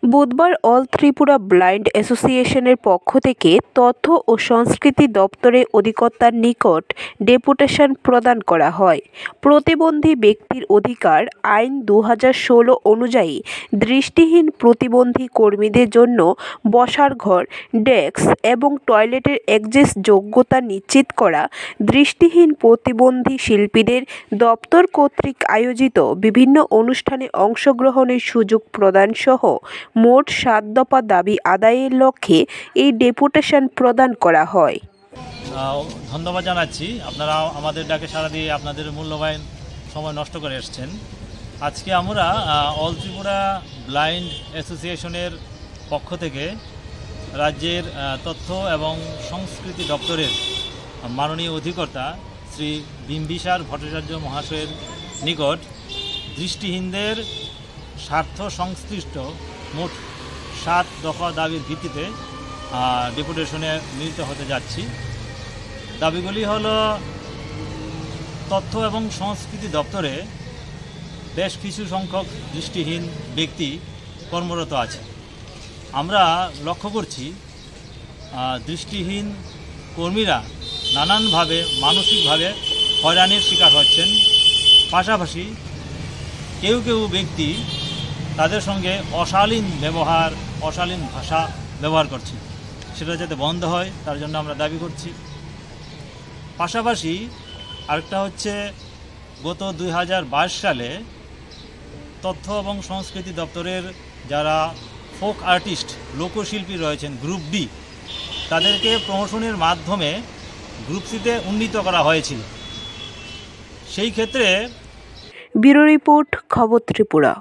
বুধবার all Tripura blind অ্যাসোসিয়েশনের পক্ষ থেকে তথ্য ও সংস্কৃতি দপ্তরের অধিকর্তার নিকট ডেপুটেশন প্রদান করা হয়। প্রতিবন্ধী ব্যক্তির অধিকার আইন 2016 অনুযায়ী দৃষ্টিহীন প্রতিবন্ধী কর্মীদের জন্য বসার ঘর, ডেস্ক এবং টয়লেটের অ্যাক্সেস যোগ্যতা নিশ্চিত করা, দৃষ্টিহীন প্রতিবন্ধী শিল্পীদের দপ্তর কর্তৃক আয়োজিত বিভিন্ন অনুষ্ঠানে অংশগ্রহণের সুযোগ প্রদান সহ মোট 7 দফা দাবি আদায়ের লক্ষ্যে এই ডেপুটেশন প্রদান করা হয়। ধন্যবাদ জানাচ্ছি, আপনারা আমাদের ডাকে সাড়া দিয়ে আপনাদের মূল্যবান সময় নষ্ট করে এসেছেন। আজকে আমরা অল ত্রিপুরা ব্লাইন্ড অ্যাসোসিয়েশনের পক্ষ থেকে রাজ্যের তথ্য এবং সংস্কৃতি দপ্তরের মাননীয় অধিকর্তা শ্রী বিম্বিসার ভট্টাচার্য মহাশয়ের নিকট দৃষ্টিহীনদের স্বার্থ সংশ্লিষ্ট মোট 7 দফা দাবির ভিত্তিতে ডেপুটেশনে মিলিত হতে যাচ্ছি। দাবিগুলি হল, তথ্য এবং সংস্কৃতি দপ্তরে বেশ কিছু সংখ্যক দৃষ্টিহীন ব্যক্তি কর্মরত আছে। আমরা লক্ষ্য করছি দৃষ্টিহীন কর্মীরা নানানভাবে মানসিকভাবে হয়রানির শিকার হচ্ছেন। পাশাপাশি কেউ কেউ ব্যক্তি তাদের সঙ্গে অশালীন ভাষা ব্যবহার করছে, সেটা যাতে বন্ধ হয় তার জন্য আমরা দাবি করছি। পাশাপাশি আরেকটা হচ্ছে, গত 2022 সালে তথ্য এবং সংস্কৃতি দপ্তরের যারা ফোক আর্টিস্ট, লোকশিল্পী রয়েছেন গ্রুপ ডি, তাদেরকে প্রমোশনের মাধ্যমে গ্রুপ সিতে উন্নীত করা হয়েছিল। সেই ক্ষেত্রে ব্যুরো রিপোর্ট, খবর ত্রিপুরা।